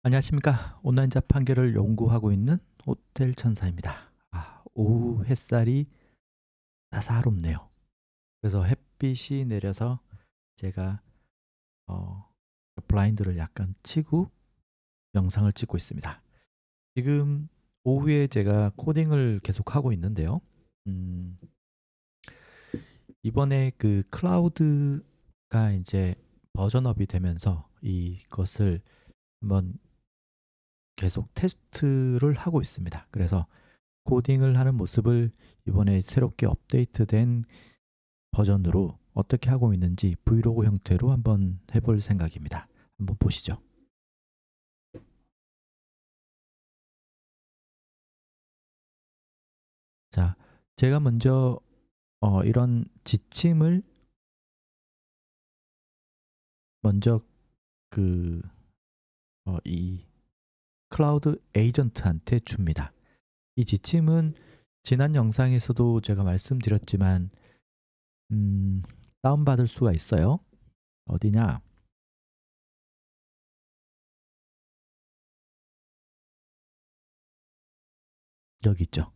안녕하십니까. 온라인 자판기를 연구하고 있는 호텔 천사입니다. 오후 햇살이 따사롭네요. 그래서 햇빛이 내려서 제가 어, 블라인드를 약간 치고 영상을 찍고 있습니다. 지금 오후에 제가 코딩을 계속 하고 있는데요. 음, 이번에 그 클라우드가 이제 버전업이 되면서 이것을 한번 계속 테스트를 하고 있습니다. 그래서 코딩을 하는 모습을 이번에 새롭게 업데이트된 버전으로 어떻게 하고 있는지 브이로그 형태로 한번 해볼 생각입니다. 한번 보시죠. 자, 제가 먼저 이런 지침을 먼저 그 이 클라우드 에이전트한테 줍니다. 이 지침은 지난 영상에서도 제가 말씀드렸지만 다운받을 수가 있어요. 어디냐? 여기 있죠.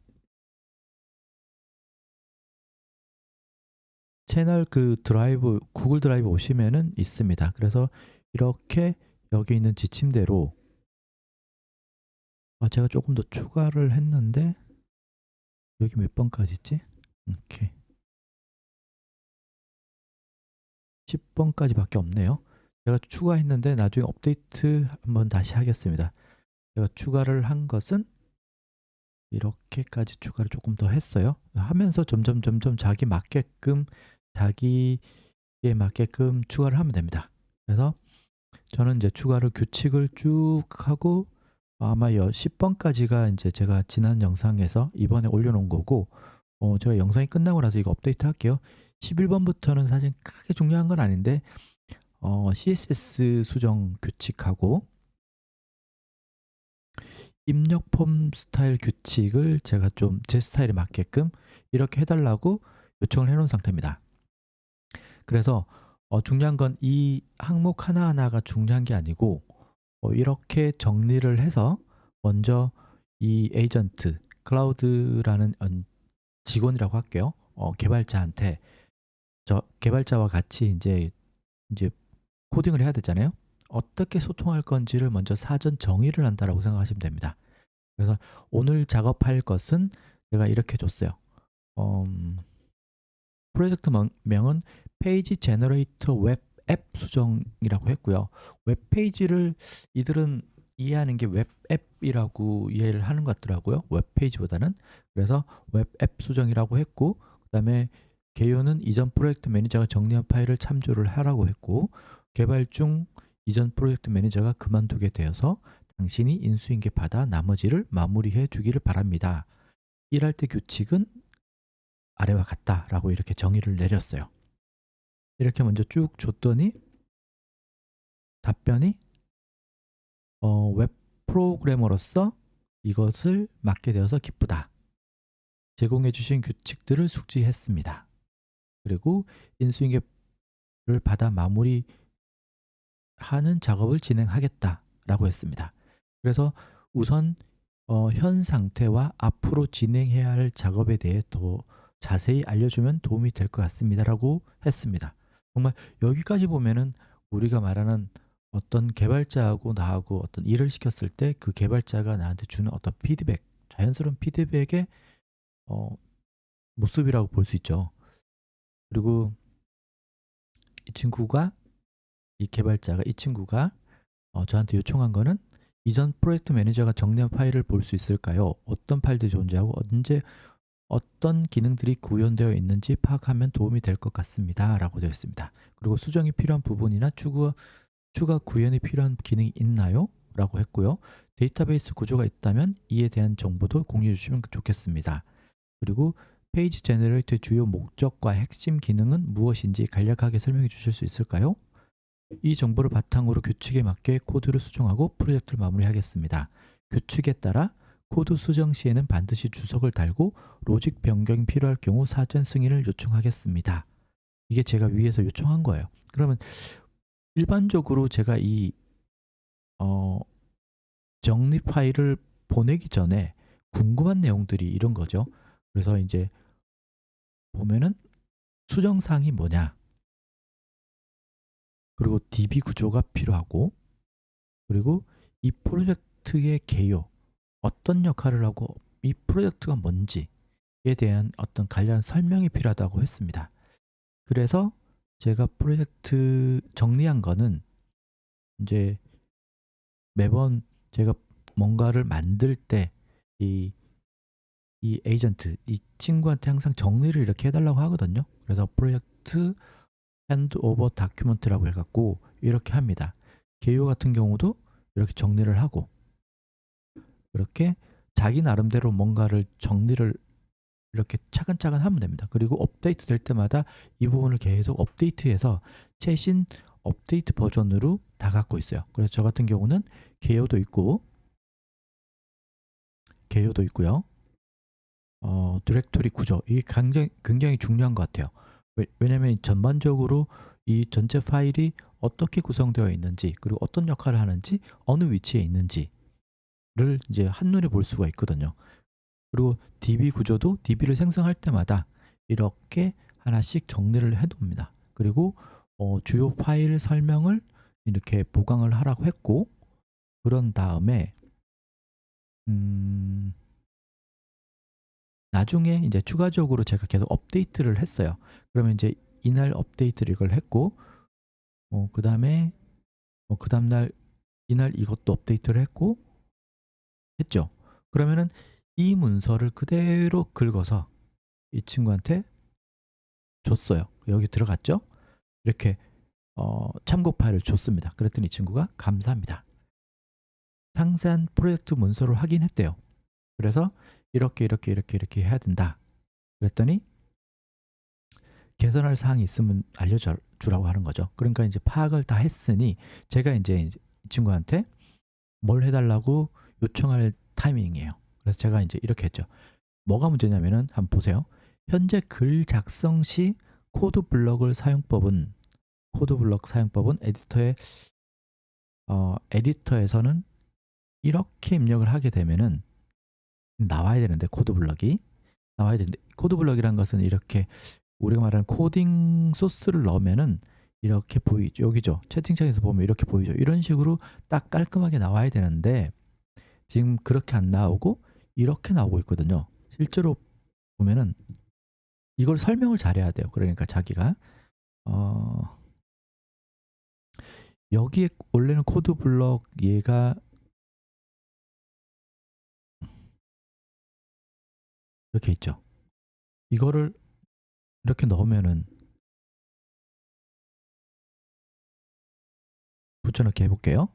채널 그 드라이브, 구글 드라이브 오시면은 있습니다. 그래서 이렇게 여기 있는 지침대로 제가 조금 더 추가를 했는데 여기 몇 번까지 있지? 이렇게 10번까지 밖에 없네요. 제가 추가했는데 나중에 업데이트 한번 다시 하겠습니다. 제가 추가를 한 것은 이렇게까지 추가를 조금 더 했어요. 하면서 점점 자기에 맞게끔 추가를 하면 됩니다. 그래서 저는 이제 추가를 규칙을 쭉 하고 아마 10번까지가 이제 제가 지난 영상에서 이번에 올려놓은 거고 제가 영상이 끝나고 나서 이거 업데이트 할게요. 11번부터는 사실 크게 중요한 건 아닌데 CSS 수정 규칙하고 입력 폼 스타일 규칙을 제가 좀 제 스타일에 맞게끔 이렇게 해달라고 요청을 해놓은 상태입니다. 그래서 중요한 건 이 항목 하나하나가 중요한 게 아니고 이렇게 정리를 해서 먼저 이 에이전트, 클라우드라는 직원이라고 할게요. 개발자한테 저 개발자와 같이 이제 코딩을 해야 되잖아요. 어떻게 소통할 건지를 먼저 사전 정의를 한다라고 생각하시면 됩니다. 그래서 오늘 작업할 것은 제가 이렇게 줬어요. 프로젝트 명은 페이지 제너레이터 웹 앱 수정이라고 했고요. 웹 페이지를 이들은 이해하는 게 웹 앱이라고 이해를 하는 것 같더라고요. 웹 페이지보다는. 그래서 웹 앱 수정이라고 했고, 그다음에 개요는 이전 프로젝트 매니저가 정리한 파일을 참조를 하라고 했고, 개발 중 이전 프로젝트 매니저가 그만두게 되어서 당신이 인수인계 받아 나머지를 마무리해 주기를 바랍니다. 일할 때 규칙은 아래와 같다라고 이렇게 정의를 내렸어요. 이렇게 먼저 쭉 줬더니 답변이 웹 프로그래머로서 이것을 맡게 되어서 기쁘다. 제공해 주신 규칙들을 숙지했습니다. 그리고 인수인계를 받아 마무리하는 작업을 진행하겠다라고 했습니다. 그래서 우선 현 상태와 앞으로 진행해야 할 작업에 대해 더 자세히 알려주면 도움이 될 것 같습니다라고 했습니다. 정말 여기까지 보면은 우리가 말하는 어떤 개발자하고 나하고 어떤 일을 시켰을 때 그 개발자가 나한테 주는 어떤 피드백, 자연스러운 피드백의 어, 모습이라고 볼 수 있죠. 그리고 이 친구가 이 친구가 저한테 요청한 거는 이전 프로젝트 매니저가 정리한 파일을 볼 수 있을까요? 어떤 파일들이 존재하고 언제 어떤 기능들이 구현되어 있는지 파악하면 도움이 될 것 같습니다. 라고 되어 있습니다. 그리고 수정이 필요한 부분이나 추가 구현이 필요한 기능이 있나요? 라고 했고요. 데이터베이스 구조가 있다면 이에 대한 정보도 공유해 주시면 좋겠습니다. 그리고 페이지 제너레이터의 주요 목적과 핵심 기능은 무엇인지 간략하게 설명해 주실 수 있을까요? 이 정보를 바탕으로 규칙에 맞게 코드를 수정하고 프로젝트를 마무리하겠습니다. 규칙에 따라 코드 수정 시에는 반드시 주석을 달고 로직 변경이 필요할 경우 사전 승인을 요청하겠습니다. 이게 제가 위에서 요청한 거예요. 그러면 일반적으로 제가 이 정리 파일을 보내기 전에 궁금한 내용들이 이런 거죠. 그래서 이제 보면은 수정사항이 뭐냐, 그리고 DB 구조가 필요하고, 그리고 이 프로젝트의 개요, 어떤 역할을 하고 이 프로젝트가 뭔지에 대한 어떤 관련 설명이 필요하다고 했습니다. 그래서 제가 프로젝트 정리한 거는 이제 매번 제가 뭔가를 만들 때 이 에이전트, 이 친구한테 항상 정리를 이렇게 해달라고 하거든요. 그래서 프로젝트 핸드오버 다큐먼트라고 해갖고 이렇게 합니다. 개요 같은 경우도 이렇게 정리를 하고, 그렇게 자기 나름대로 뭔가를 정리를 이렇게 차근차근 하면 됩니다. 그리고 업데이트 될 때마다 이 부분을 계속 업데이트해서 최신 업데이트 버전으로 다 갖고 있어요. 그래서 저 같은 경우는 개요도 있고요. 디렉토리 구조, 이게 굉장히 중요한 것 같아요. 왜냐하면 전반적으로 이 전체 파일이 어떻게 구성되어 있는지, 그리고 어떤 역할을 하는지, 어느 위치에 있는지를 이제 한눈에 볼 수가 있거든요. 그리고 DB 구조도 DB를 생성할 때마다 이렇게 하나씩 정리를 해둡니다. 그리고 주요 파일 설명을 이렇게 보강을 하라고 했고, 그런 다음에 나중에 이제 추가적으로 제가 계속 업데이트를 했어요. 그러면 이제 이날 업데이트를 이걸 했고, 그 다음에 그 다음날 이날 이것도 업데이트를 했죠. 그러면은 이 문서를 그대로 긁어서 이 친구한테 줬어요. 여기 들어갔죠? 이렇게 참고 파일을 줬습니다. 그랬더니 이 친구가 감사합니다, 상세한 프로젝트 문서를 확인했대요. 그래서 이렇게 해야 된다 그랬더니 개선할 사항이 있으면 알려주라고 하는 거죠. 그러니까 이제 파악을 다 했으니 제가 이제 이 친구한테 뭘 해달라고 요청할 타이밍이에요. 그래서 제가 이제 이렇게 했죠. 뭐가 문제냐면은 한번 보세요. 현재 글 작성 시 코드 블럭 사용법은 에디터에서는 이렇게 입력을 하게 되면은 나와야 되는데, 코드 블럭이 나와야 되는데, 코드 블럭이란 것은 이렇게 우리가 말하는 코딩 소스를 넣으면은 이렇게 보이죠. 여기죠. 채팅창에서 보면 이렇게 보이죠. 이런 식으로 딱 깔끔하게 나와야 되는데 지금 그렇게 안 나오고 이렇게 나오고 있거든요. 실제로 보면은 이걸 설명을 잘해야 돼요. 그러니까 자기가 여기에 원래는 코드 블럭 얘가 이렇게 있죠. 이거를 이렇게 넣으면은 붙여넣기 해볼게요.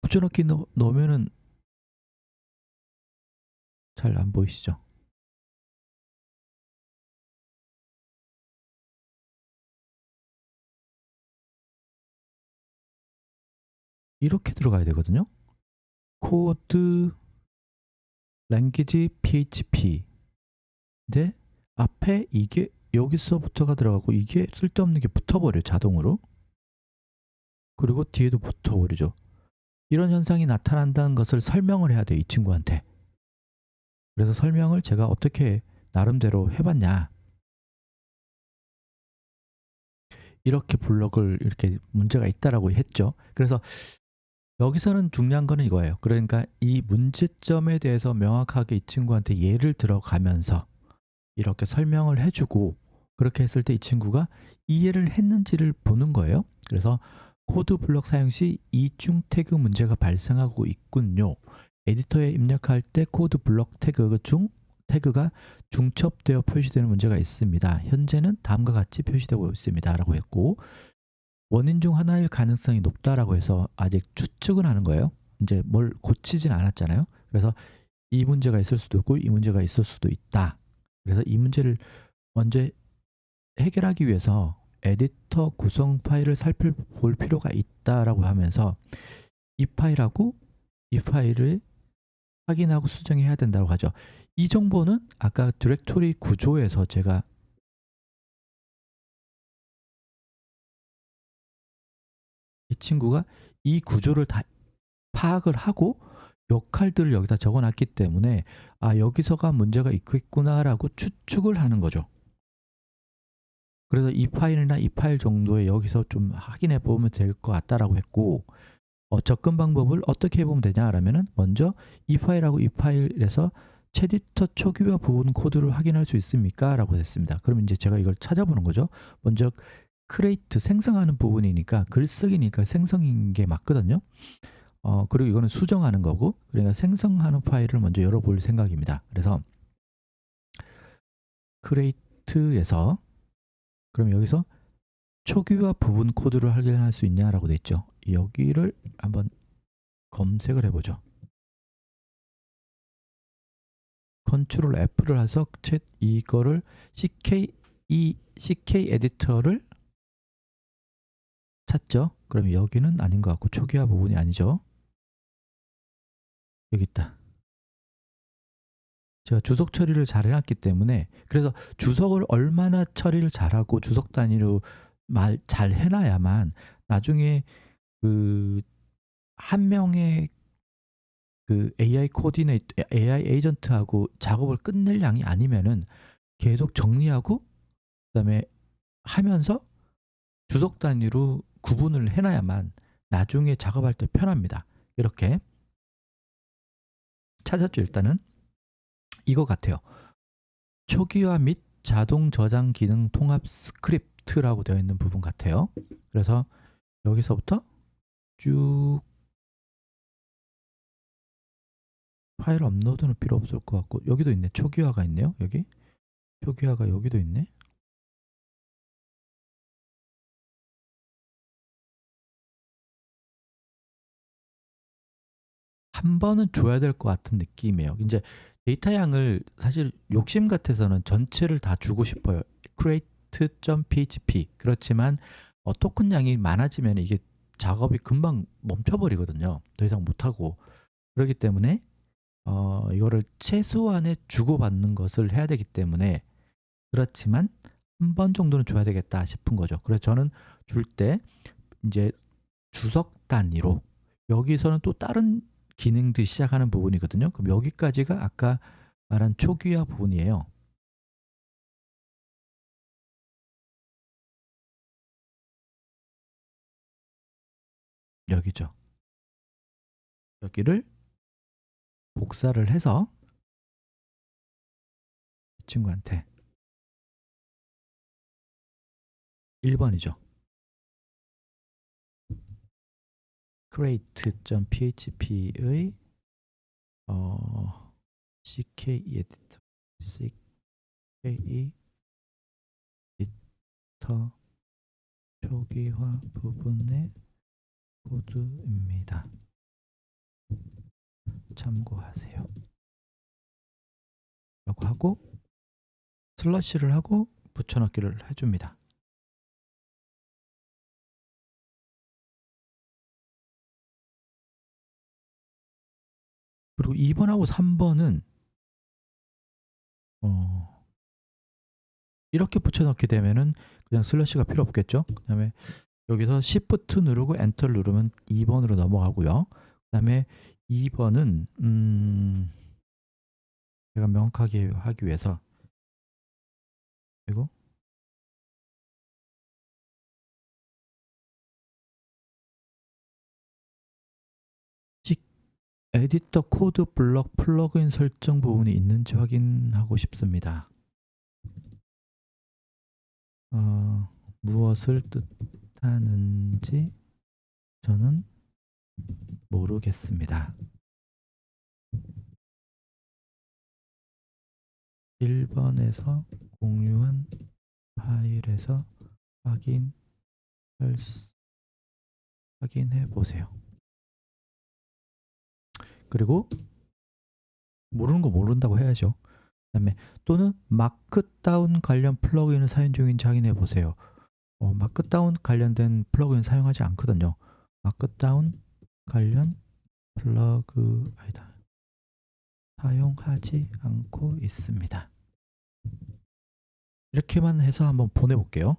붙여넣기 넣으면은 잘 안 보이시죠? 이렇게 들어가야 되거든요. 코드 랭귀지 PHP. 근데 앞에 이게 여기서부터가 들어가고 이게 쓸데없는 게 붙어버려요, 자동으로. 그리고 뒤에도 붙어버리죠. 이런 현상이 나타난다는 것을 설명을 해야 돼요, 이 친구한테. 그래서 설명을 제가 어떻게 나름대로 해봤냐. 이렇게 블럭을 이렇게 문제가 있다라고 했죠. 그래서 여기서는 중요한 거는 이거예요. 그러니까 이 문제점에 대해서 명확하게 이 친구한테 예를 들어가면서 이렇게 설명을 해주고, 그렇게 했을 때 이 친구가 이해를 했는지를 보는 거예요. 그래서 코드 블럭 사용 시 이중 태그 문제가 발생하고 있군요. 에디터에 입력할 때 코드 블럭 태그가 중첩되어 표시되는 문제가 있습니다. 현재는 다음과 같이 표시되고 있습니다 라고 했고, 원인 중 하나일 가능성이 높다라고 해서 아직 추측은 하는 거예요. 이제 뭘 고치진 않았잖아요. 그래서 이 문제가 있을 수도 있고 이 문제가 있을 수도 있다. 그래서 이 문제를 먼저 해결하기 위해서 에디터 구성 파일을 살펴볼 필요가 있다라고 하면서 이 파일하고 이 파일을 확인하고 수정해야 된다고 하죠. 이 정보는 아까 디렉토리 구조에서 제가 이 친구가 이 구조를 다 파악을 하고 역할들을 여기다 적어놨기 때문에 여기서가 문제가 있겠구나라고 추측을 하는 거죠. 그래서 이 파일이나 이 파일 정도에 여기서 좀 확인해 보면 될 것 같다라고 했고, 접근 방법을 어떻게 해보면 되냐라면은 먼저 이 파일하고 이 파일에서 챗에디터 초기화 부분 코드를 확인할 수 있습니까? 라고 했습니다. 그럼 이제 제가 이걸 찾아보는 거죠. 먼저 크리에이트 생성하는 부분이니까, 글쓰기니까 생성인 게 맞거든요. 그리고 이거는 수정하는 거고, 그러니까 생성하는 파일을 먼저 열어볼 생각입니다. 그래서 크리에이트에서, 그럼 여기서 초기화 부분 코드를 확인할 수 있냐라고 돼 있죠. 여기를 한번 검색을 해보죠. 컨트롤 F를 해서 이거를 CK 에디터를 찾죠. 그럼 여기는 아닌 것 같고 초기화 부분이 아니죠. 여기 있다. 제가 주석 처리를 잘 해놨기 때문에, 그래서 주석을 얼마나 처리를 잘하고 주석 단위로 잘 해놔야만 나중에 그 한 명의 그 AI 코디네이터, AI 에이전트하고 작업을 끝낼 양이 아니면은 계속 정리하고 그다음에 하면서 주석 단위로 구분을 해놔야만 나중에 작업할 때 편합니다. 이렇게 찾았죠. 일단은 이거 같아요. 초기화 및 자동 저장 기능 통합 스크립트라고 되어 있는 부분 같아요. 그래서 여기서부터 쭉 파일 업로드는 필요 없을 것 같고, 여기도 있네. 초기화가 있네요. 여기 초기화가 여기도 있네. 한 번은 줘야 될 것 같은 느낌이에요. 이제 데이터 양을 사실 욕심 같아서는 전체를 다 주고 싶어요. create.php. 그렇지만 토큰 양이 많아지면 이게 작업이 금방 멈춰버리거든요. 더 이상 못하고. 그렇기 때문에 이거를 최소한의 주고받는 것을 해야 되기 때문에, 그렇지만 한 번 정도는 줘야 되겠다 싶은 거죠. 그래서 저는 줄 때 이제 주석 단위로, 여기서는 또 다른 기능들이 시작하는 부분이거든요. 그럼 여기까지가 아까 말한 초기화 부분이에요. 여기죠. 여기를 복사를 해서 이 친구한테 1번이죠. create.php의 CK 에디터, CK 에디터 초기화 부분의 코드입니다. 참고하세요. 라고 하고 슬러시를 하고 붙여넣기를 해줍니다. 그리고 2번하고 3번은 이렇게 붙여넣게 되면은 그냥 슬러시가 필요 없겠죠. 그 다음에 여기서 Shift 누르고 엔터를 누르면 2번으로 넘어가고요. 그 다음에 2번은 제가 명확하게 하기 위해서, 그리고 에디터 코드 블럭 플러그인 설정 부분이 있는지 확인하고 싶습니다. 무엇을 뜻하는지 저는 모르겠습니다. 1번에서 공유한 파일에서 확인해 보세요. 그리고 모르는 거 모른다고 해야죠. 그 다음에 또는 마크다운 관련 플러그인을 사용 중인지 확인해 보세요. 마크다운 관련된 플러그인 사용하지 않거든요. 마크다운 관련 사용하지 않고 있습니다. 이렇게만 해서 한번 보내볼게요.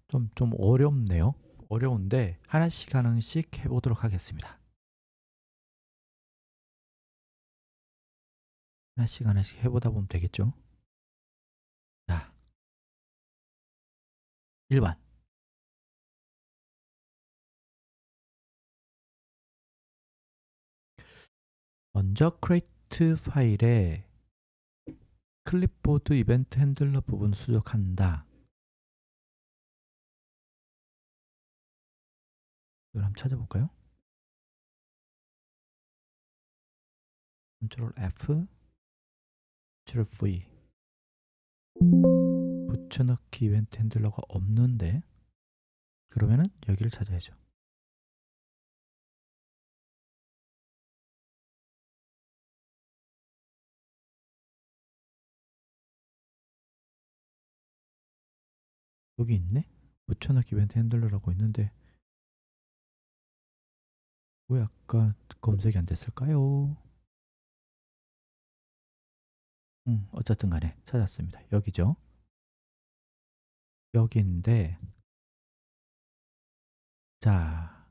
좀 어렵네요. 어려운데 하나씩 해보도록 하겠습니다. 하나씩 해보다 보면 되겠죠. 자, 1번. 먼저 create 파일에 클립보드 이벤트 핸들러 부분 수정한다. 이걸 한번 찾아볼까요? Ctrl F, Ctrl V. 붙여넣기 이벤트 핸들러가 없는데, 그러면은 여기를 찾아야죠. 여기 있네? 붙여넣기 이벤트 핸들러라고 있는데 왜 아까 검색이 안 됐을까요? 어쨌든 간에 찾았습니다. 여기죠. 여기인데, 자,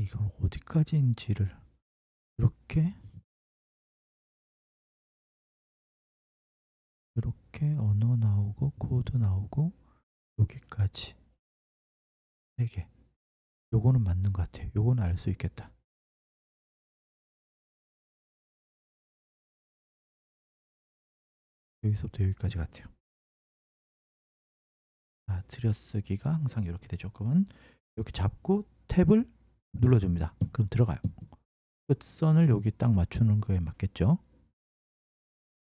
이건 어디까지인지를 이렇게 언어 나오고 코드 나오고 여기까지 3개. 요거는 맞는 것 같아요. 요거는 알 수 있겠다. 여기서부터 여기까지 같아요. 자, 들여쓰기가 항상 이렇게 되죠. 그러면 이렇게 잡고 탭을 눌러줍니다. 그럼 들어가요. 끝선을 여기 딱 맞추는 거에 맞겠죠.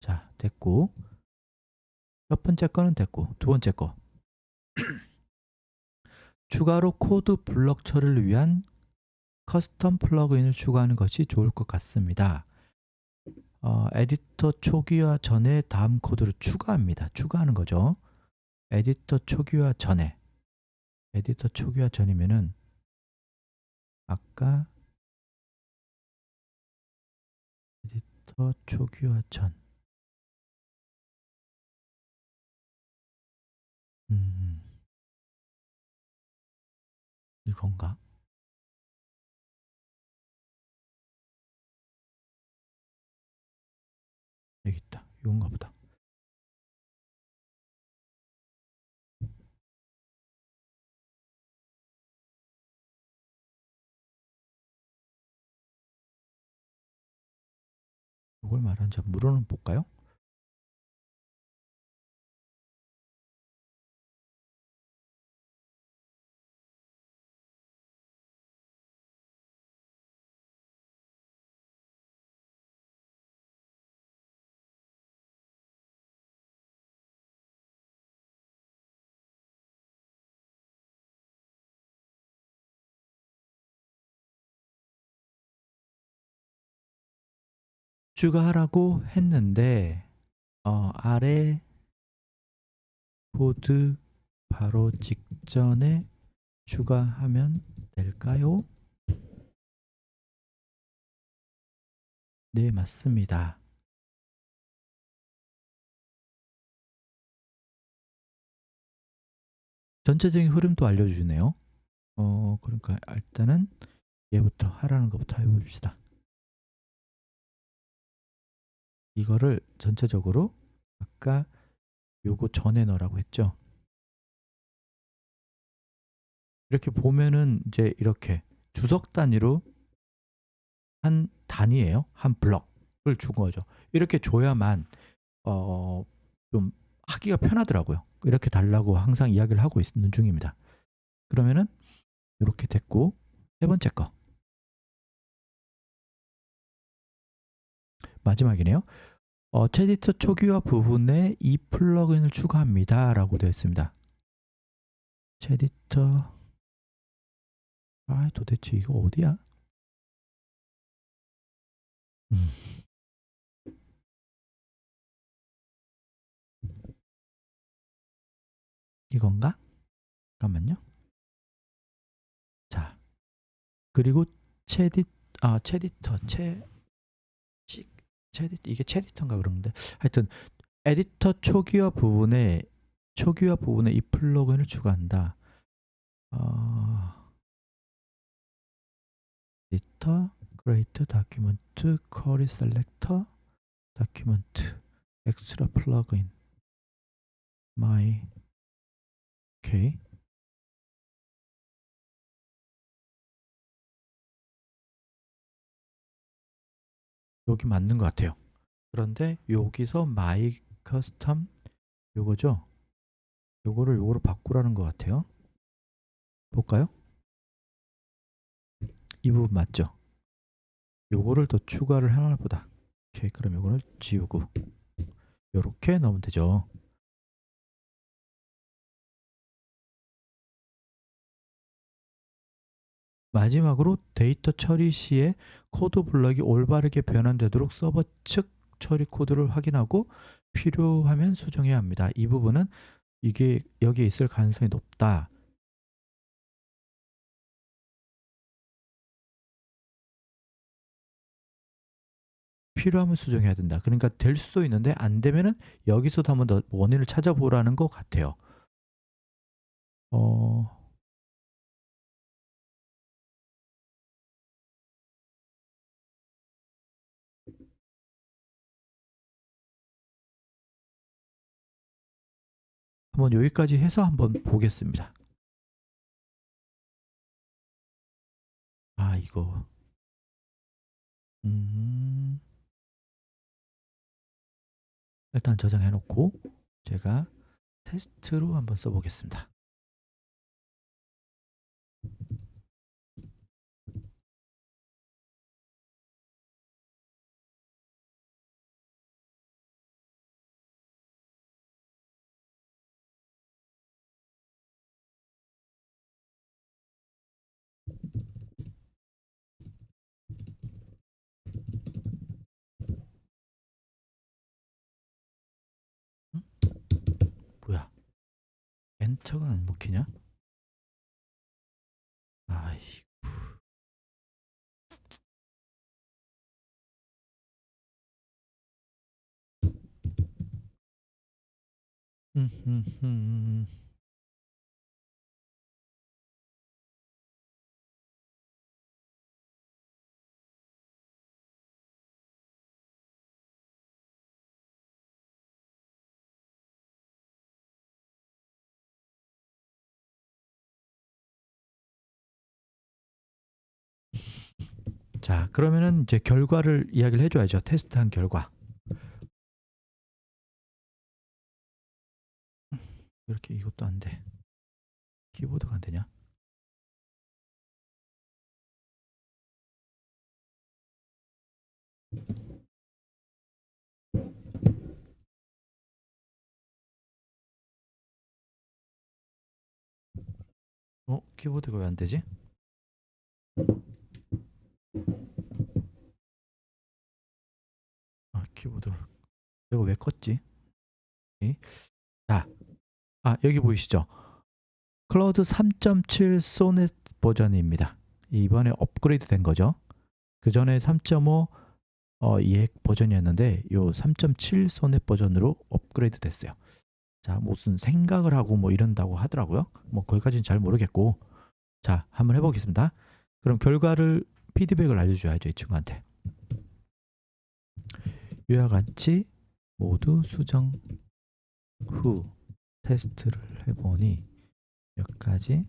자, 됐고, 첫 번째 거는 됐고, 두 번째 거 추가로 코드 블럭 처리를 위한 커스텀 플러그인을 추가하는 것이 좋을 것 같습니다. 에디터 초기화 전에 다음 코드를 추가합니다. 추가하는 거죠. 에디터 초기화 전에. 에디터 초기화 전이면은 아까 에디터 초기화 전. 이건가? 여기 있다. 이건가 보다. 이걸 말하는지 물어는 볼까요? 추가하라고 했는데 아래 코드 바로 직전에 추가하면 될까요? 네, 맞습니다. 전체적인 흐름도 알려주네요. 그러니까 일단은 얘부터 하라는 것부터 해봅시다. 이거를 전체적으로 아까 요거 전에 넣으라고 했죠. 이렇게 보면은 이제 이렇게 주석 단위로 한 단위예요. 한 블럭을 준 거죠. 이렇게 줘야만 좀 하기가 편하더라고요. 이렇게 달라고 항상 이야기를 하고 있는 중입니다. 그러면은 이렇게 됐고, 세 번째 거 마지막이네요. 체디터 초기화 부분에 이 플러그인을 추가합니다 라고 되어 있습니다. 체디터 도대체 이거 어디야? 이건가? 잠깐만요. 자, 그리고 체디터 이게 체디터인가 그러는데 하여튼 에디터 초기화 부분에 이 플러그인을 추가한다. 에디터, create document, query selector, document, extra plugin, my, 오케이. 여기 맞는 것 같아요. 그런데 여기서 my custom 요거죠? 요거로 바꾸라는 것 같아요. 볼까요? 이 부분 맞죠? 요거를 더 추가를 하나 보다. 오케이, 그럼 요거를 지우고 요렇게 넣으면 되죠. 마지막으로 데이터 처리 시에 코드 블럭이 올바르게 변환되도록 서버 측 처리 코드를 확인하고 필요하면 수정해야 합니다. 이 부분은 이게 여기에 있을 가능성이 높다. 필요하면 수정해야 된다. 그러니까 될 수도 있는데 안 되면은 여기서도 한번 더 원인을 찾아보라는 것 같아요. 어, 한번 여기까지 해서 한번 보겠습니다. 아, 이거. 일단 저장해 놓고 제가 테스트로 한번 써보겠습니다. 음? 뭐야? 엔터가 안 먹히냐? 아이, 음. 자, 그러면은 이제 결과를 이야기를 해줘야죠. 테스트한 결과. 이렇게 이것도 안 돼. 키보드가 안 되냐? 키보드가 왜 안 되지? 키보드. 이거 왜 껐지? 오케이. 자, 여기 보이시죠? 클라우드 3.7 소넷 버전입니다. 이번에 업그레이드 된 거죠. 그 전에 3.5 EX 버전이었는데 요 3.7 소넷 버전으로 업그레이드 됐어요. 자, 무슨 생각을 하고 뭐 이런다고 하더라고요. 뭐 거기까지는 잘 모르겠고. 자, 한번 해보겠습니다. 그럼 결과를 피드백을 알려줘야죠, 이 친구한테. 이와 같이 모두 수정 후 테스트를 해보니 몇 가지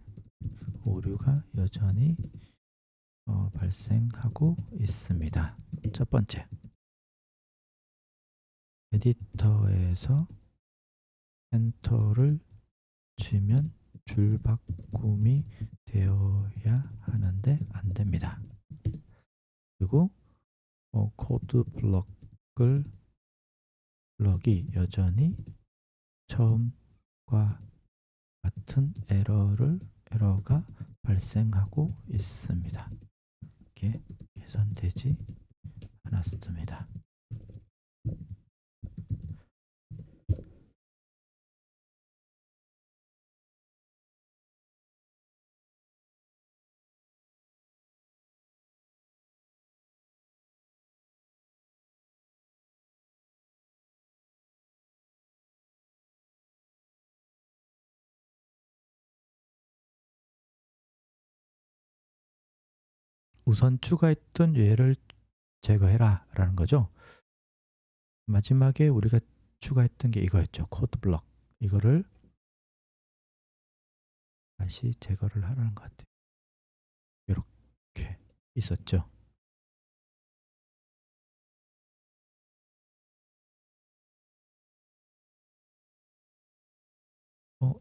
오류가 여전히 발생하고 있습니다. 첫 번째, 에디터에서 엔터를 치면 줄바꿈이 되어야 하는데 안 됩니다. 그리고 코드 블럭이 여전히 처음과 같은 에러가 발생하고 있습니다. 이게 개선되지 않았습니다. 우선 추가했던 얘를 제거해라 라는 거죠. 마지막에 우리가 추가했던 게 이거였죠. 코드 블럭. 이거를 다시 제거를 하라는 것 같아요. 이렇게 있었죠.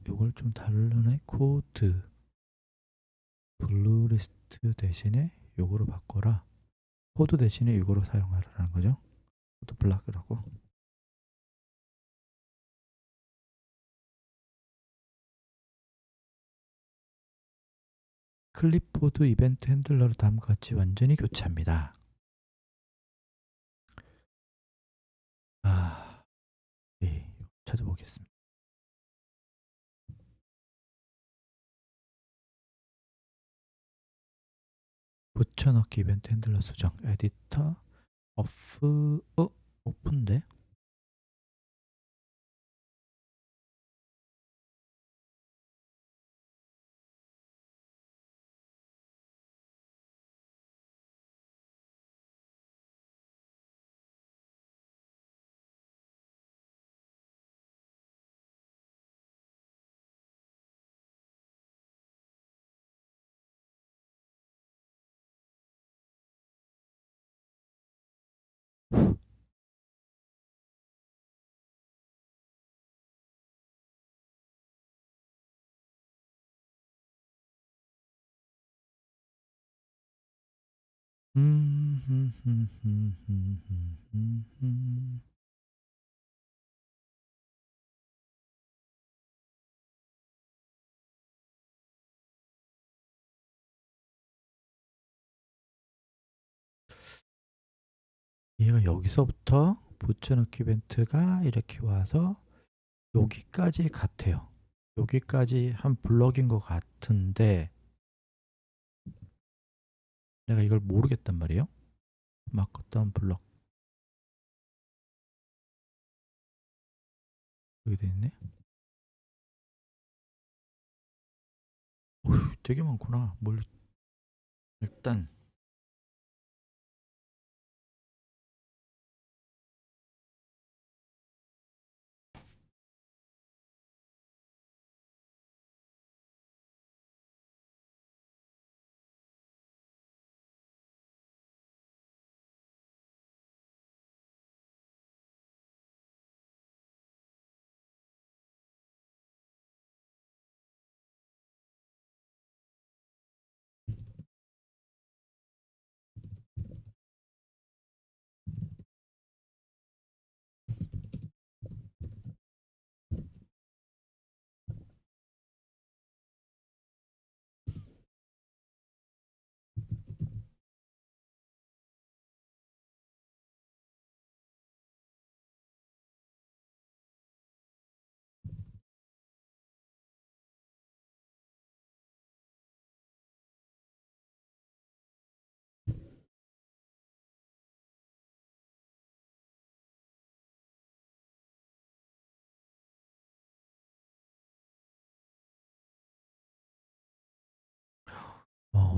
이걸 좀 다르네. 코드 블루리스트 대신에 요거로 바꿔라. 코드 대신에 이거로 사용하라는 거죠. 코드 블락이라고. 클립보드 이벤트 핸들러를 다음과 같이 완전히 교체합니다. 네, 찾아보겠습니다. 붙여넣기 이벤트 핸들러 수정 에디터 오픈데? 얘가 여기서부터 붙여넣기 이벤트가 이렇게 와서 여기까지 같아요. 여기까지 한 블럭인 것 같은데 내가 이걸 모르겠단 말이에요. 마크다운 블럭 여기 돼 있네. 어휴, 되게 많구나. 일단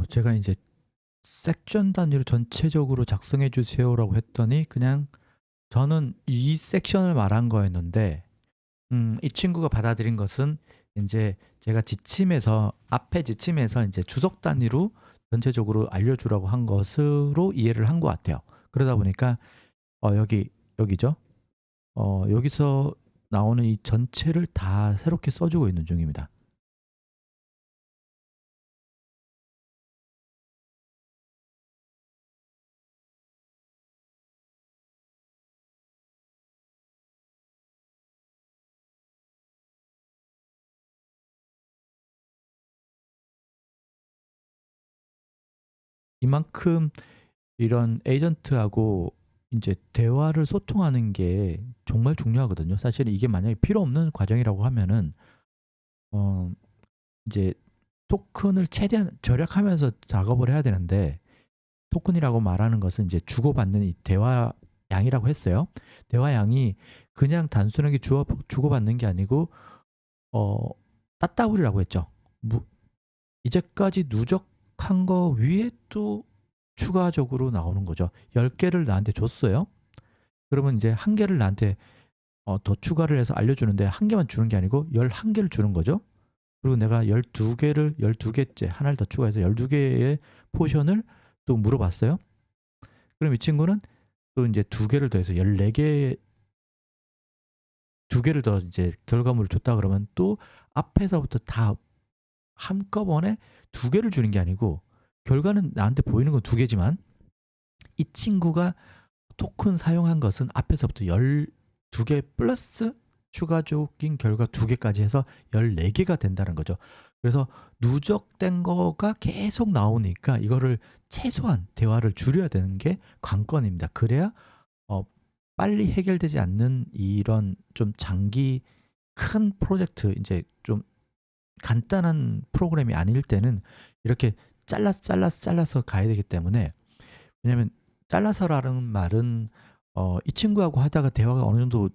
제가 이제 섹션 단위로 전체적으로 작성해 주세요라고 했더니 그냥 저는 이 섹션을 말한 거였는데 이 친구가 받아들인 것은 이제 제가 지침에서 앞에 지침에서 이제 주석 단위로 전체적으로 알려주라고 한 것으로 이해를 한 것 같아요. 그러다 보니까 여기죠. 여기서 나오는 이 전체를 다 새롭게 써주고 있는 중입니다. 이만큼 이런 에이전트하고 이제 대화를 소통하는 게 정말 중요하거든요. 사실 이게 만약에 필요 없는 과정이라고 하면은 어 이제 토큰을 최대한 절약하면서 작업을 해야 되는데 토큰이라고 말하는 것은 이제 주고받는 이 대화 양이라고 했어요. 대화 양이 그냥 단순하게 주고받는 게 아니고 어 따따블이라고 했죠. 이제까지 누적한 거 위에 또 추가적으로 나오는 거죠. 10개를 나한테 줬어요. 그러면 이제 1개를 나한테 더 추가를 해서 알려주는데 1개만 주는 게 아니고 11개를 주는 거죠. 그리고 내가 12개째 하나를 더 추가해서 12개의 포션을 또 물어봤어요. 그럼 이 친구는 또 이제 2개를 더해서 14개, 2개를 더 이제 결과물을 줬다 그러면 또 앞에서부터 다 한꺼번에 2개를 주는 게 아니고, 결과는 나한테 보이는 건 2개지만 이 친구가 토큰 사용한 것은 앞에서부터 12개 플러스 추가적인 결과 2개까지 해서 14개가 된다는 거죠. 그래서 누적된 거가 계속 나오니까 이거를 최소한 대화를 줄여야 되는 게 관건입니다. 그래야 빨리 해결되지 않는 이런 좀 장기 큰 프로젝트, 이제 좀 간단한 프로그램이 아닐 때는 이렇게 잘라서 가야 되기 때문에. 왜냐면 잘라서라는 말은 이 친구하고 하다가 대화가 어느 정도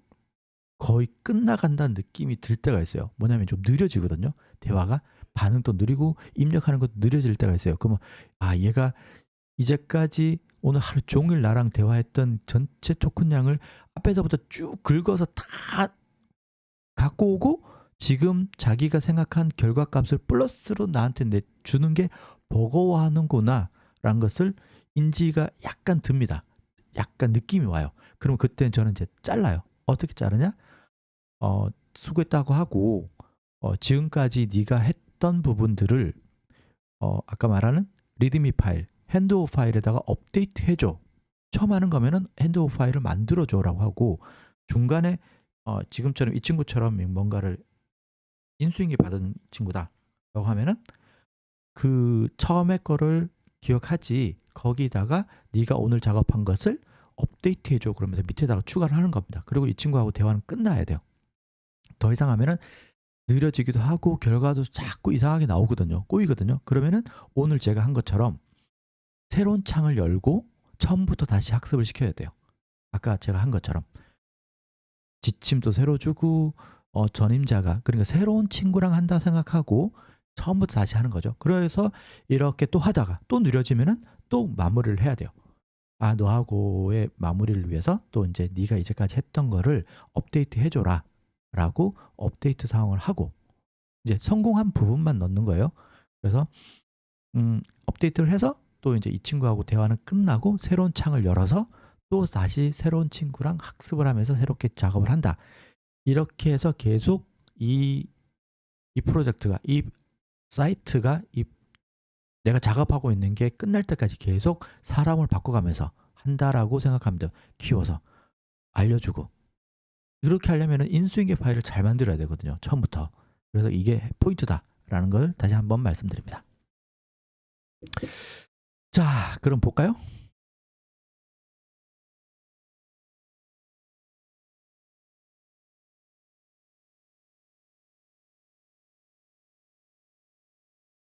거의 끝나간다는 느낌이 들 때가 있어요. 뭐냐면 좀 느려지거든요. 대화가 반응도 느리고 입력하는 것도 느려질 때가 있어요. 그러면 얘가 이제까지 오늘 하루 종일 나랑 대화했던 전체 토큰량을 앞에서부터 쭉 긁어서 다 갖고 오고 지금 자기가 생각한 결과값을 플러스로 나한테 내주는 게 버거워하는구나 라는 것을 인지가 약간 듭니다. 약간 느낌이 와요. 그럼 그때는 저는 이제 잘라요. 어떻게 자르냐? 수고했다고 하고 지금까지 네가 했던 부분들을 아까 말하는 리드미 파일, 핸드오프 파일에다가 업데이트 해줘. 처음 하는 거면은 핸드오프 파일을 만들어줘라고 하고, 중간에 지금처럼 이 친구처럼 뭔가를 인수인계 받은 친구다 라고 하면은 그 처음에 거를 기억하지, 거기다가 네가 오늘 작업한 것을 업데이트 해줘 그러면서 밑에다가 추가를 하는 겁니다. 그리고 이 친구하고 대화는 끝나야 돼요. 더 이상 하면은 느려지기도 하고 결과도 자꾸 이상하게 나오거든요. 꼬이거든요. 그러면은 오늘 제가 한 것처럼 새로운 창을 열고 처음부터 다시 학습을 시켜야 돼요. 아까 제가 한 것처럼 지침도 새로 주고 전임자가, 그러니까 새로운 친구랑 한다 생각하고 처음부터 다시 하는 거죠. 그래서 이렇게 또 하다가 또 느려지면은 또 마무리를 해야 돼요. 너하고의 마무리를 위해서 또 이제 네가 이제까지 했던 거를 업데이트 해줘라 라고 업데이트 사항을 하고, 이제 성공한 부분만 넣는 거예요. 그래서 업데이트를 해서 또 이제 이 친구하고 대화는 끝나고 새로운 창을 열어서 또 다시 새로운 친구랑 학습을 하면서 새롭게 작업을 한다. 이렇게 해서 계속 이 프로젝트가, 이 사이트가, 내가 작업하고 있는 게 끝날 때까지 계속 사람을 바꿔가면서 한다라고 생각하면 돼요. 키워서 알려주고. 이렇게 하려면 인수인계 파일을 잘 만들어야 되거든요. 처음부터. 그래서 이게 포인트다라는 걸 다시 한번 말씀드립니다. 자, 그럼 볼까요?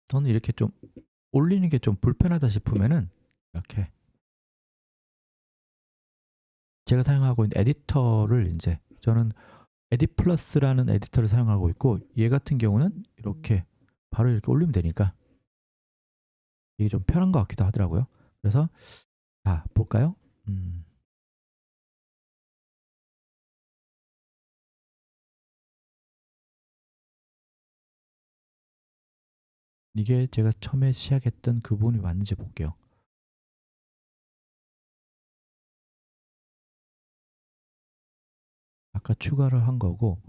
저는 이렇게 좀 올리는 게 좀 불편하다 싶으면은 이렇게 제가 사용하고 있는 에디터를, 이제 저는 에디플러스라는 에디터를 사용하고 있고, 얘 같은 경우는 이렇게 바로 이렇게 올리면 되니까 이게 좀 편한 것 같기도 하더라고요. 그래서 볼까요? 이게 제가 처음에 시작했던 그 부분이 맞는지 볼게요. 아까 추가를 한 거고,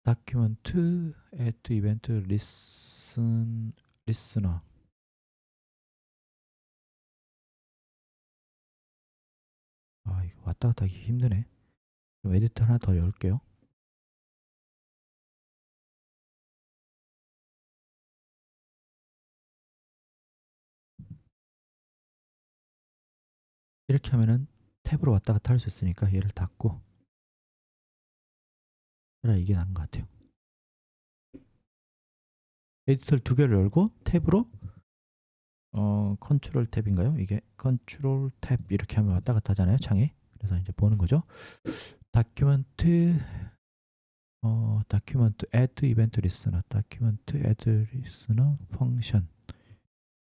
다큐멘트 애드 이벤트 리스너. 이거 왔다 갔다 하기 힘드네. 그럼 에디터 하나 더 열게요. 이렇게 하면은 탭으로 왔다 갔다 할 수 있으니까 얘를 닫고, 이게 나은 것 같아요. 에디터를 2개를 열고 탭으로 컨트롤 탭인가요? 이게 컨트롤 탭 이렇게 하면 왔다 갔다 하잖아요, 창이. 그래서 이제 보는 거죠. 다큐멘트 다큐먼트 add 이벤트 리스너, 다큐먼트 add 리스너 펑션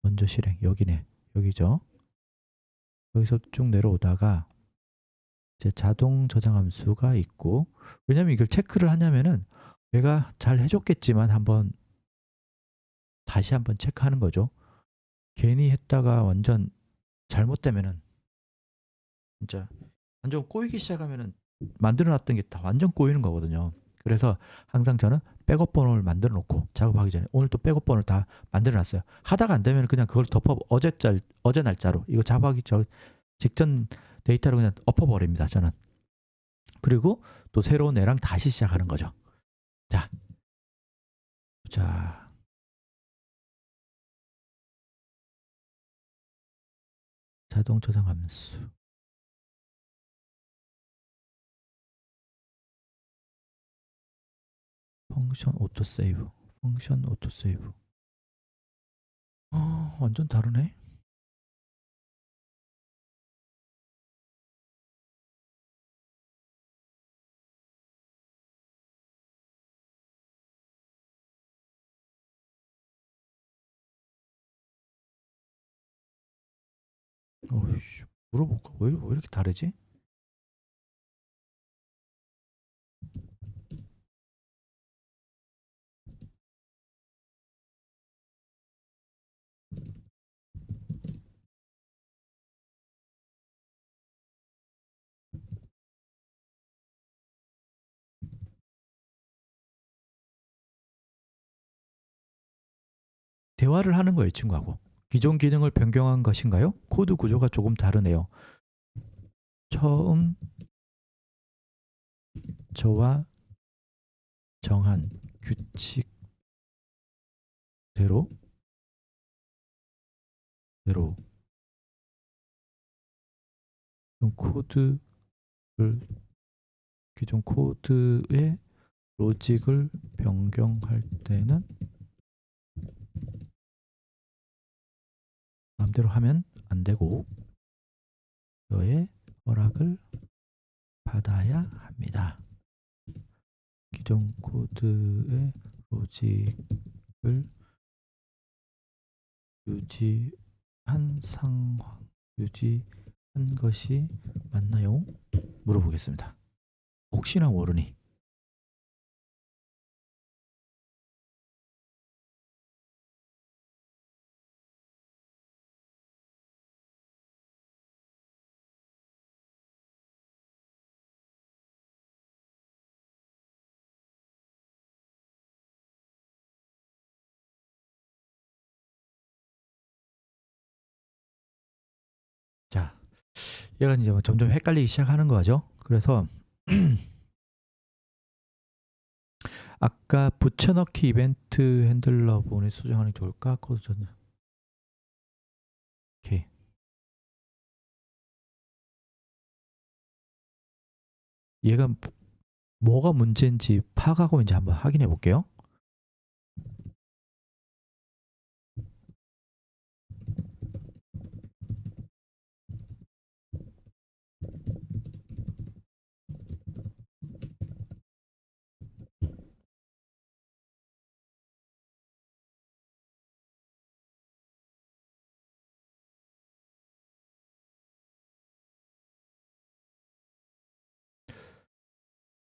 먼저 실행. 여기네. 여기죠. 여기서 쭉 내려오다가 이제 자동 저장 함수가 있고, 왜냐면 이걸 체크를 하냐면은 내가 잘 해줬겠지만 다시 한번 체크하는 거죠. 괜히 했다가 완전 잘못되면은 진짜 완전 꼬이기 시작하면은 만들어놨던 게 다 완전 꼬이는 거거든요. 그래서 항상 저는 백업 번호를 만들어 놓고 작업하기 전에 오늘 또 백업 번호를 다 만들어 놨어요. 하다가 안 되면 그냥 그걸 덮어 어제 날짜로 이거 작업하기 직전 데이터로 그냥 엎어버립니다. 저는. 그리고 또 새로운 애랑 다시 시작하는 거죠. 자, 자, 자동 저장 함수. 펑션 오토세이브. 펑션 오토세이브. 완전 다르네. 어이씨, 물어볼까? 왜 이렇게 다르지? 대화를 하는 거예요, 이 친구하고. 기존 기능을 변경한 것인가요? 코드 구조가 조금 다르네요. 처음 저와 정한 규칙대로 코드를 기존 코드의 로직을 변경할 때는 마음대로 하면 안 되고 너의 허락을 받아야 합니다. 기존 코드의 로직을 유지한 것이 맞나요? 물어보겠습니다. 혹시나 모르니. 자, 얘가 이제 점점 헷갈리기 시작하는 거죠. 그래서 아까 붙여넣기 이벤트 핸들러 부분에 수정하는 게 좋을까? 코드 전 오케이. 얘가 뭐가 문제인지 파악하고 이제 한번 확인해 볼게요.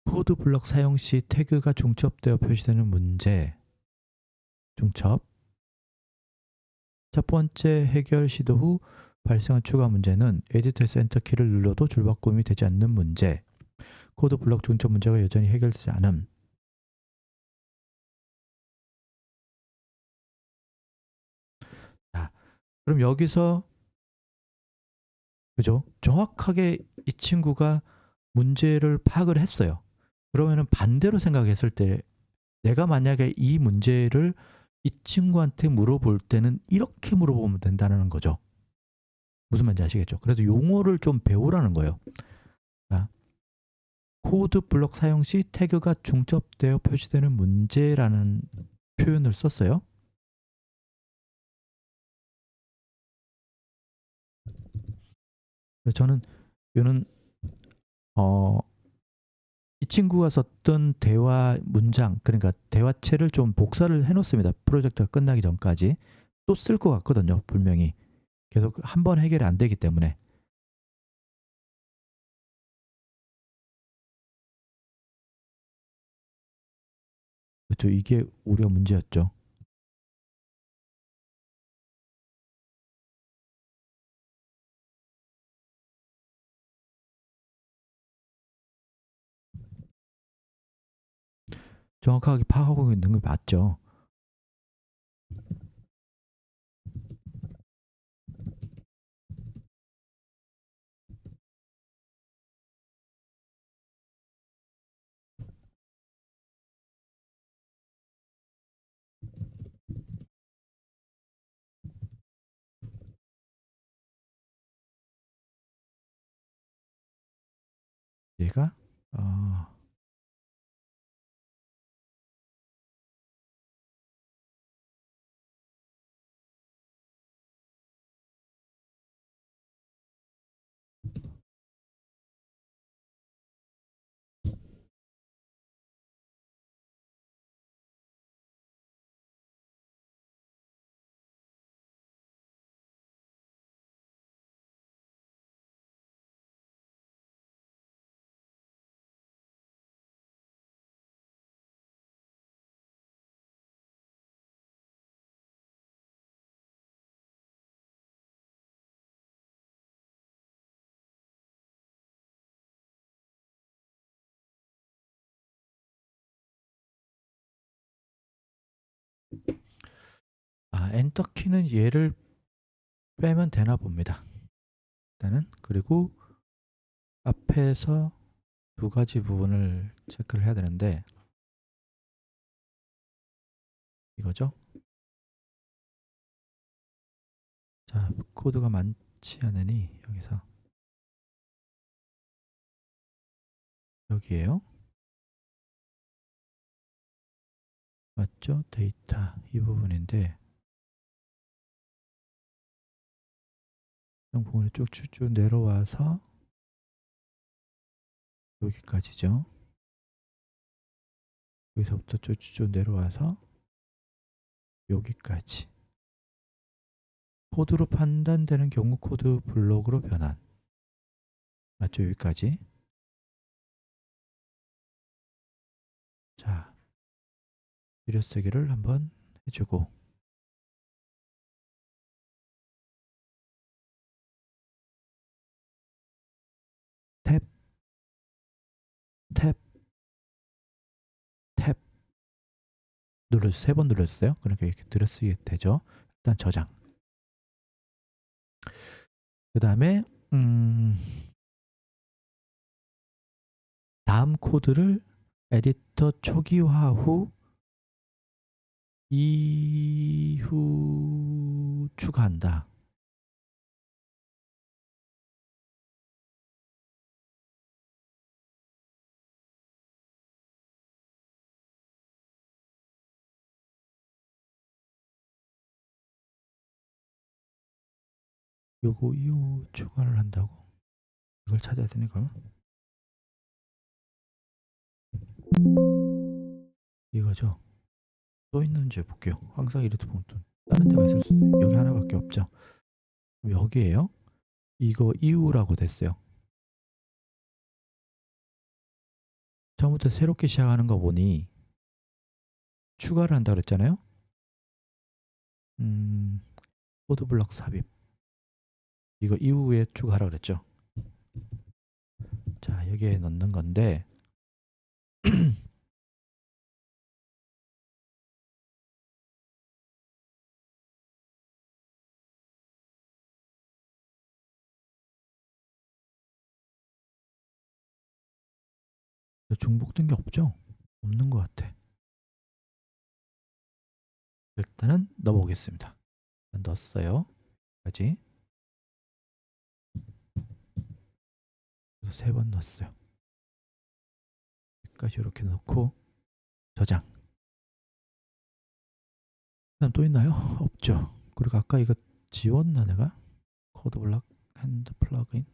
코드 블럭 사용 시 태그가 중첩되어 표시되는 문제. 중첩. 첫 번째 해결 시도 후 발생한 추가 문제는 에디터에서 엔터 키를 눌러도 줄바꿈이 되지 않는 문제. 코드 블럭 중첩 문제가 여전히 해결되지 않음. 자, 그럼 여기서 그죠? 정확하게 이 친구가 문제를 파악을 했어요. 그러면은 반대로 생각했을 때 내가 만약에 이 문제를 이 친구한테 물어볼 때는 이렇게 물어보면 된다는 거죠. 무슨 말인지 아시겠죠? 그래도 용어를 좀 배우라는 거예요. 자, 코드 블럭 사용 시 태그가 중첩되어 표시되는 문제라는 표현을 썼어요. 저는 이거는 이 친구가 썼던 대화 문장, 그러니까 대화체를 좀 복사를 해놓습니다. 프로젝트가 끝나기 전까지. 또 쓸 것 같거든요, 분명히. 계속 한 번 해결이 안 되기 때문에. 그렇죠. 이게 우리가 문제였죠. 정확하게 파악하고 있는 게 맞죠. 얘가 엔터키는 얘를 빼면 되나 봅니다. 일단은. 그리고 앞에서 두 가지 부분을 체크를 해야 되는데, 이거죠. 자, 코드가 많지 않으니 여기서 여기에요. 맞죠? 데이터 이 부분인데, 이 부분이 쭉쭉쭉 내려와서 여기까지죠. 여기서부터 쭉쭉 내려와서 여기까지. 코드로 판단되는 경우 코드 블록으로 변환. 맞죠? 여기까지. 자, 줄여쓰기를 한번 해주고, 탭, 탭, 탭 눌러주세요. 3번 눌러주세요. 그러니까 이렇게 들여쓰게 되죠. 일단 저장. 그 다음에 다음 코드를 에디터 초기화 후 이후 추가한다. 요거 이후 추가를 한다고? 이걸 찾아야 되니까 이거죠. 또 있는지 볼게요. 항상 이래도 보면 또 다른 데가 있을 수도 있어요. 여기 하나밖에 없죠. 여기에요. 이거 이후라고 됐어요. 처음부터 새롭게 시작하는 거 보니 추가를 한다 그랬잖아요. 코드 블럭 삽입. 이거 이후에 추가하라 그랬죠. 자, 여기에 넣는 건데 중복된 게 없죠? 없는 것 같아. 일단은 넣어보겠습니다. 넣었어요. 까지 3번 넣었어요. 여기까지 이렇게 넣고 저장. 그다음 또 있나요? 없죠. 그리고 아까 이거 지웠나 내가? 코드 블럭 핸드 플러그인.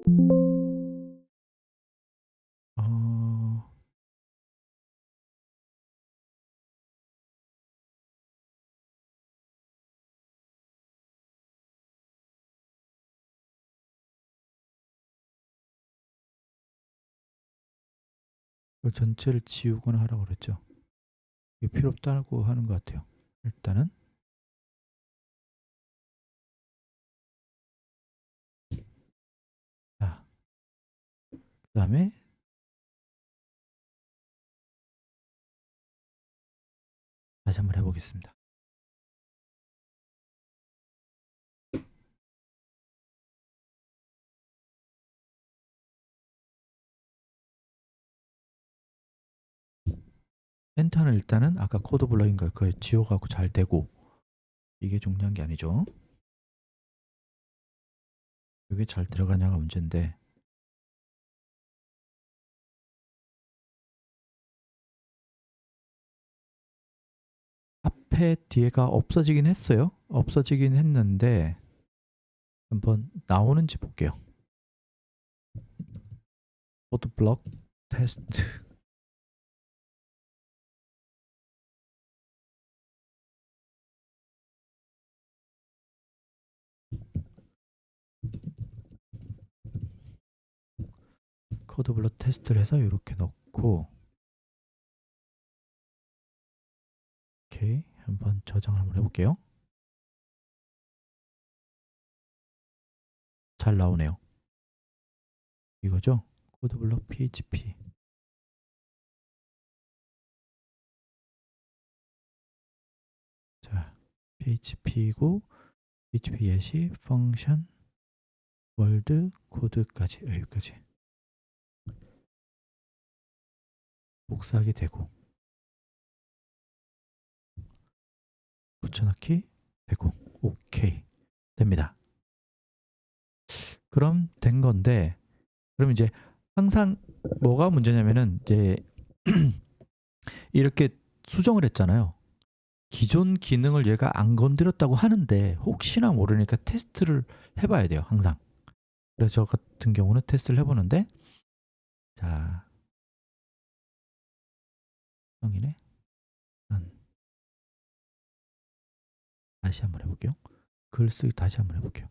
어, 그 전체를 지우거나 하라고 그랬죠. 이게 필요 없다고 하는 것 같아요. 일단은 자, 그 다음에 다시 한번 해보겠습니다. 엔터는 일단은 아까 코드 블럭인 거 그걸 지워가고 잘 되고, 이게 중요한 게 아니죠. 이게 잘 들어가냐가 문제인데, 앞에 뒤에가 없어지긴 했어요. 없어지긴 했는데 한번 나오는지 볼게요. 코드 블럭 테스트. 코드 블럭 테스트를 해서 이렇게 넣고, 오케이, 한번 저장을 한번 해볼게요. 잘 나오네요. 이거죠? 코드 블럭 PHP. 자, PHP고 PHP 예시 펑션 월드 코드까지 여기까지 복사하기 되고, 붙여넣기 되고, 오케이 됩니다. 그럼 된 건데, 그럼 이제 항상 뭐가 문제냐면은 이제 이렇게 수정을 했잖아요. 기존 기능을 얘가 안 건드렸다고 하는데 혹시나 모르니까 테스트를 해봐야 돼요, 항상. 그래서 저 같은 경우는 테스트를 해보는데, 자, 성이네. 다시 한번 해볼게요. 글쓰기 다시 한번 해볼게요.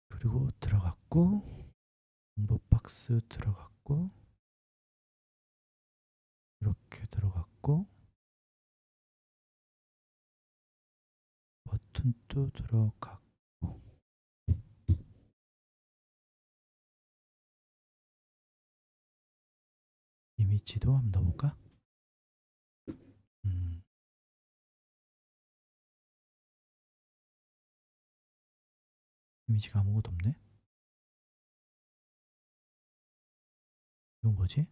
그리고 들어갔고, 정보 박스 들어갔고, 이렇게 들어갔고, 버튼도 들어갔고, 이미지도 한번 넣어볼까? 이미지가 아무것도 없네. 이건 뭐지?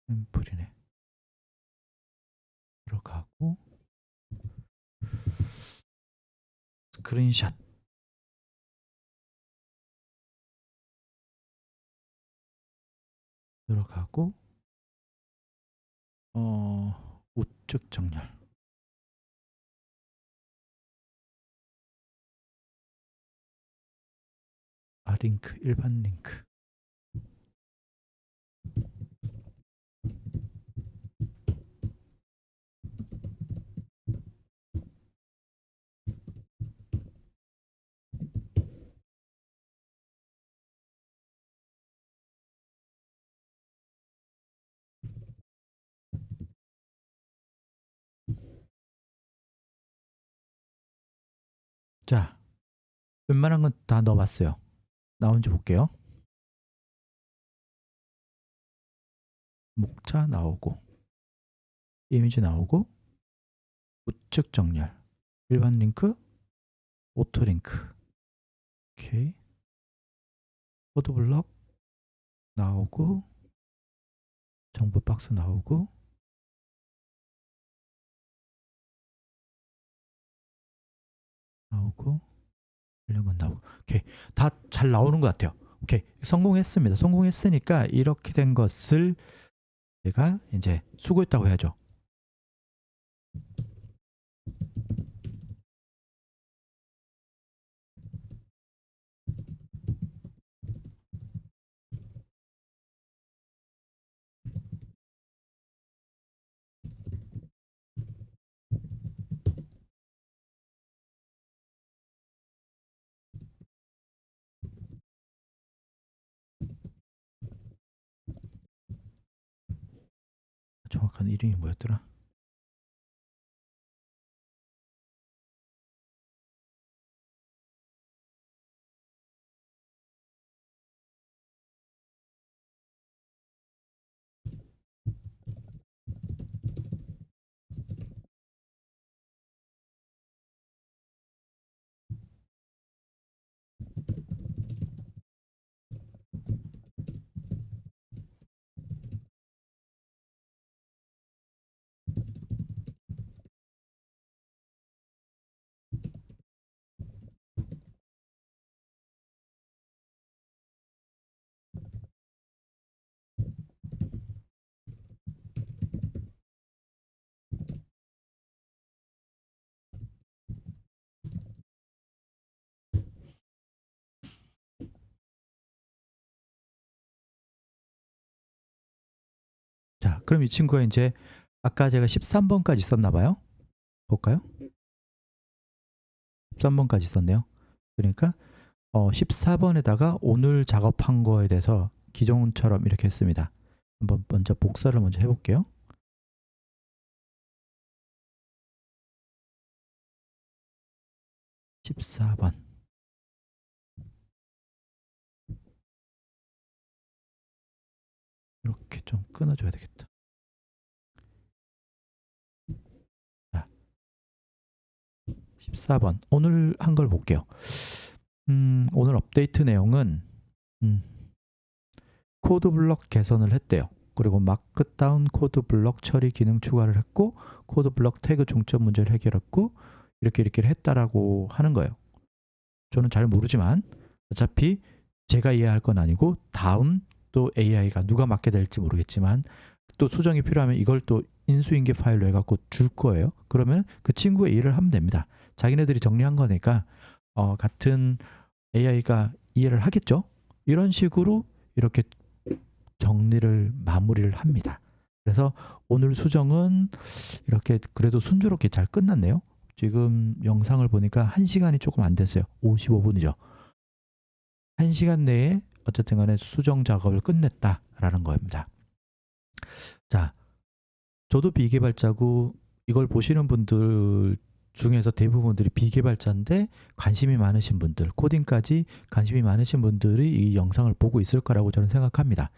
샘플이네. 들어가고, 스크린샷 들어가고, 우측 정렬, 링크 일반 링크 자, 웬만한 건 다 넣어봤어요. 나온지 볼게요. 목차 나오고, 이미지 나오고, 우측 정렬, 일반 링크, 오토 링크, 오케이. 코드 블럭 나오고, 정보 박스 나오고, 관련 건 나오고, 오케이. 다 잘 나오는 것 같아요. 오케이. 성공했습니다. 성공했으니까 이렇게 된 것을 제가 이제 수고했다고 해야죠. 정확한 이름이 뭐였더라? 자, 그럼 이 친구가 이제 아까 제가 13번까지 썼나 봐요. 볼까요? 13번까지 썼네요. 그러니까 14번에다가 오늘 작업한 거에 대해서 기존처럼 이렇게 했습니다. 한번 먼저 복사를 먼저 해볼게요. 14번. 이렇게 좀 끊어줘야 되겠다. 자, 14번. 오늘 한 걸 볼게요. 오늘 업데이트 내용은 코드 블럭 개선을 했대요. 그리고 마크다운 코드 블럭 처리 기능 추가를 했고, 코드 블럭 태그 중점 문제를 해결했고, 이렇게 했다라고 하는 거예요. 저는 잘 모르지만 어차피 제가 이해할 건 아니고 다음 또 AI가 누가 맡게 될지 모르겠지만 또 수정이 필요하면 이걸 또 인수인계 파일로 해갖고 줄 거예요. 그러면 그 친구의 일을 하면 됩니다. 자기네들이 정리한 거니까 같은 AI가 이해를 하겠죠. 이런 식으로 이렇게 정리를 마무리를 합니다. 그래서 오늘 수정은 이렇게 그래도 순조롭게 잘 끝났네요. 지금 영상을 보니까 1시간이 조금 안 됐어요. 55분이죠. 1시간 내에 어쨌든 간에 수정 작업을 끝냈다라는 겁니다. 자, 저도 비개발자고 이걸 보시는 분들 중에서 대부분들이 비개발자인데 관심이 많으신 분들, 코딩까지 관심이 많으신 분들이 이 영상을 보고 있을 거라고 저는 생각합니다.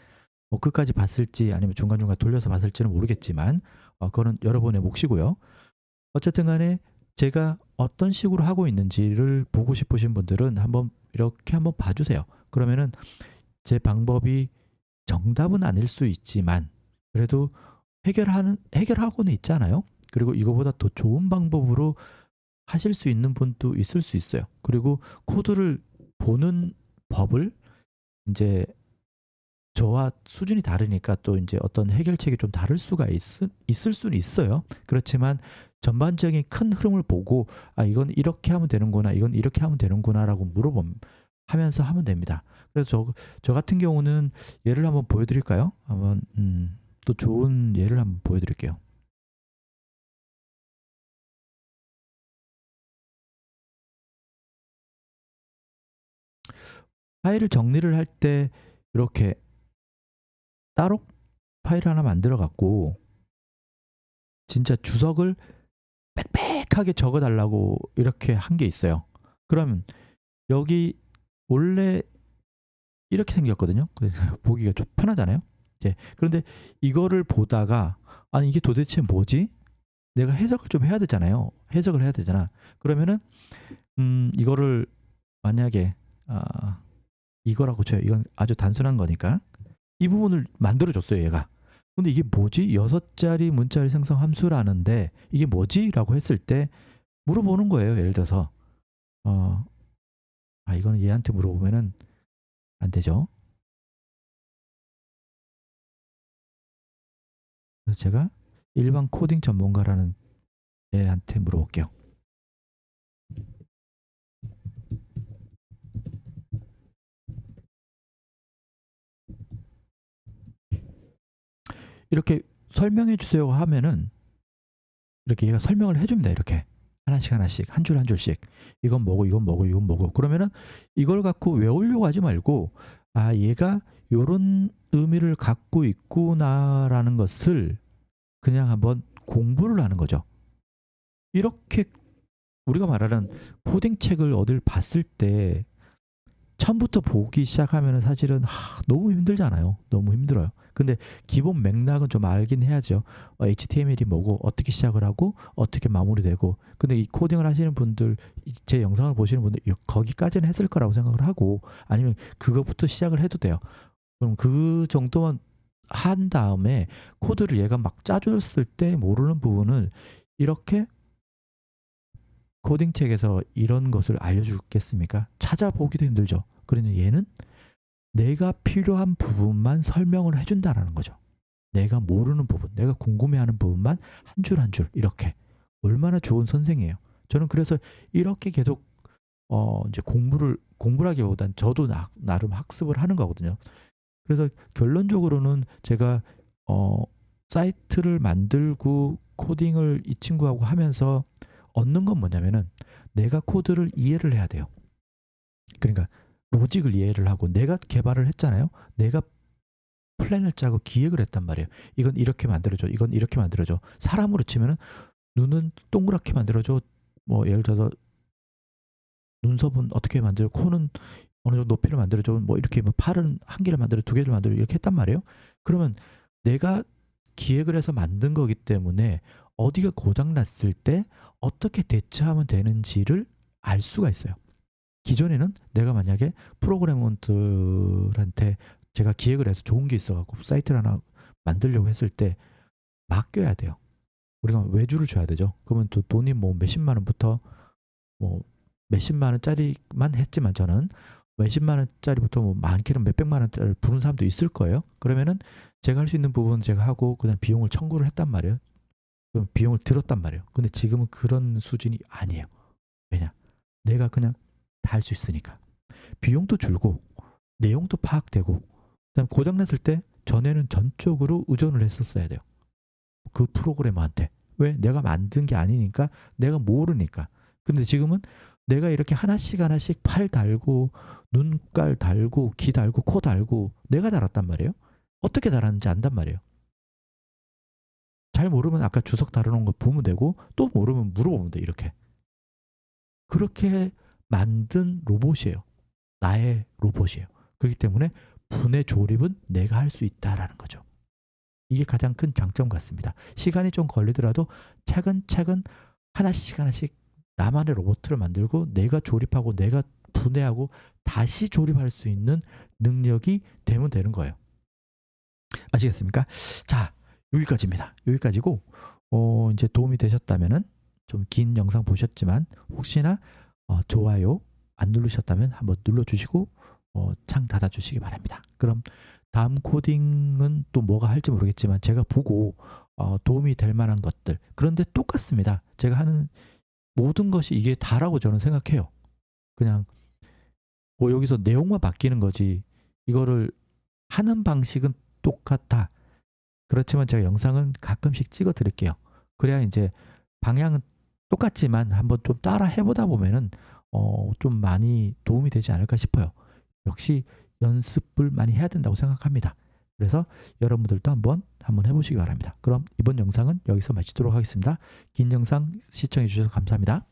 뭐 끝까지 봤을지 아니면 중간중간 돌려서 봤을지는 모르겠지만 그거는 여러분의 몫이고요. 어쨌든 간에 제가 어떤 식으로 하고 있는지를 보고 싶으신 분들은 이렇게 한번 봐주세요. 그러면은 제 방법이 정답은 아닐 수 있지만 그래도 해결하고는 있잖아요. 그리고 이거보다 더 좋은 방법으로 하실 수 있는 분도 있을 수 있어요. 그리고 코드를 보는 법을 이제 저와 수준이 다르니까 또 이제 어떤 해결책이 좀 다를 수가 있을 수는 있어요. 그렇지만 전반적인 큰 흐름을 보고 이건 이렇게 하면 되는구나, 이건 이렇게 하면 되는구나라고 하면서 하면 됩니다. 그래서 저 같은 경우는 예를 한번 보여드릴까요? 한번 또 좋은 예를 한번 보여드릴게요. 파일을 정리를 할 때 이렇게 따로 파일 하나 만들어 갖고 진짜 주석을 빽빽하게 적어 달라고 이렇게 한 게 있어요. 그러면 여기 원래 이렇게 생겼거든요. 그래서 보기가 좀 편하잖아요. 이제 그런데 이거를 보다가 아니 이게 도대체 뭐지? 내가 해석을 좀 해야 되잖아요. 해석을 해야 되잖아. 그러면은 이거를 만약에 이거라고 쳐요. 이건 아주 단순한 거니까 이 부분을 만들어 줬어요, 얘가. 근데 이게 뭐지? 6자리 문자를 생성 함수라는데 이게 뭐지? 라고 했을 때 물어보는 거예요. 예를 들어서 이거는 얘한테 물어보면은 안 되죠. 그래서 제가 일반 코딩 전문가라는 얘한테 물어볼게요. 이렇게 설명해 주세요 하면은 이렇게 얘가 설명을 해줍니다. 이렇게 하나씩 한 줄 한 줄씩 이건 뭐고 이건 뭐고 이건 뭐고 그러면은 이걸 갖고 외우려고 하지 말고 얘가 요런 의미를 갖고 있구나라는 것을 그냥 한번 공부를 하는 거죠. 이렇게 우리가 말하는 코딩 책을 어딜 봤을 때 처음부터 보기 시작하면 사실은 너무 힘들잖아요. 너무 힘들어요. 근데 기본 맥락은 좀 알긴 해야죠. HTML이 뭐고 어떻게 시작을 하고 어떻게 마무리되고. 근데 이 코딩을 하시는 분들, 제 영상을 보시는 분들 거기까지는 했을 거라고 생각을 하고 아니면 그거부터 시작을 해도 돼요. 그럼 그 정도만 한 다음에 코드를 얘가 막 짜줬을 때 모르는 부분을 이렇게 코딩 책에서 이런 것을 알려주겠습니까? 찾아보기도 힘들죠. 그러니 얘는 내가 필요한 부분만 설명을 해준다라는 거죠. 내가 모르는 부분, 내가 궁금해하는 부분만 한 줄 한 줄 이렇게. 얼마나 좋은 선생이에요. 저는 그래서 이렇게 계속 이제 공부라기보단 저도 나름 학습을 하는 거거든요. 그래서 결론적으로는 제가 사이트를 만들고 코딩을 이 친구하고 하면서 얻는 건 뭐냐면은 내가 코드를 이해를 해야 돼요. 그러니까 로직을 이해를 하고 내가 개발을 했잖아요. 내가 플랜을 짜고 기획을 했단 말이에요. 이건 이렇게 만들어줘. 이건 이렇게 만들어줘. 사람으로 치면은 눈은 동그랗게 만들어줘. 뭐 예를 들어서 눈썹은 어떻게 만들어, 코는 어느 정도 높이를 만들어줘. 뭐 이렇게 뭐 팔은 한 개를 만들어, 두 개를 만들어 이렇게 했단 말이에요. 그러면 내가 기획을 해서 만든 거기 때문에 어디가 고장 났을 때 어떻게 대처하면 되는지를 알 수가 있어요. 기존에는 내가 만약에 프로그래머들한테 제가 기획을 해서 좋은 게 있어갖고 사이트를 하나 만들려고 했을 때 맡겨야 돼요. 우리가 외주를 줘야 되죠. 그러면 또 돈이 뭐 몇십만 원부터 뭐 몇십만 원짜리만 했지만 저는 몇십만 원짜리부터 뭐 많게는 몇백만 원짜리 부른 사람도 있을 거예요. 그러면은 제가 할 수 있는 부분은 제가 하고 그다음 비용을 청구를 했단 말이에요. 그럼 비용을 들었단 말이에요. 근데 지금은 그런 수준이 아니에요. 왜냐? 내가 그냥 다 할 수 있으니까. 비용도 줄고 내용도 파악되고 그다음 고장났을 때 전에는 전적으로 의존을 했었어야 돼요. 그 프로그래머한테. 왜? 내가 만든 게 아니니까 내가 모르니까. 근데 지금은 내가 이렇게 하나씩 팔 달고 눈깔 달고 귀 달고 코 달고 내가 달았단 말이에요. 어떻게 달았는지 안단 말이에요. 잘 모르면 아까 주석 달아놓은 거 보면 되고 또 모르면 물어보면 돼. 이렇게. 그렇게 만든 로봇이에요. 나의 로봇이에요. 그렇기 때문에 분해 조립은 내가 할 수 있다라는 거죠. 이게 가장 큰 장점 같습니다. 시간이 좀 걸리더라도 차근차근 하나씩 나만의 로봇을 만들고 내가 조립하고 내가 분해하고 다시 조립할 수 있는 능력이 되면 되는 거예요. 아시겠습니까? 자, 여기까지입니다. 여기까지고 이제 도움이 되셨다면은 좀 긴 영상 보셨지만 혹시나 좋아요 안 누르셨다면 한번 눌러주시고 창 닫아주시기 바랍니다. 그럼 다음 코딩은 또 뭐가 할지 모르겠지만 제가 보고 도움이 될 만한 것들 그런데 똑같습니다. 제가 하는 모든 것이 이게 다라고 저는 생각해요. 그냥 뭐 여기서 내용만 바뀌는 거지 이거를 하는 방식은 똑같다. 그렇지만 제가 영상은 가끔씩 찍어 드릴게요. 그래야 이제 방향은 똑같지만 한번 좀 따라 해보다 보면은 좀 많이 도움이 되지 않을까 싶어요. 역시 연습을 많이 해야 된다고 생각합니다. 그래서 여러분들도 한번 해보시기 바랍니다. 그럼 이번 영상은 여기서 마치도록 하겠습니다. 긴 영상 시청해 주셔서 감사합니다.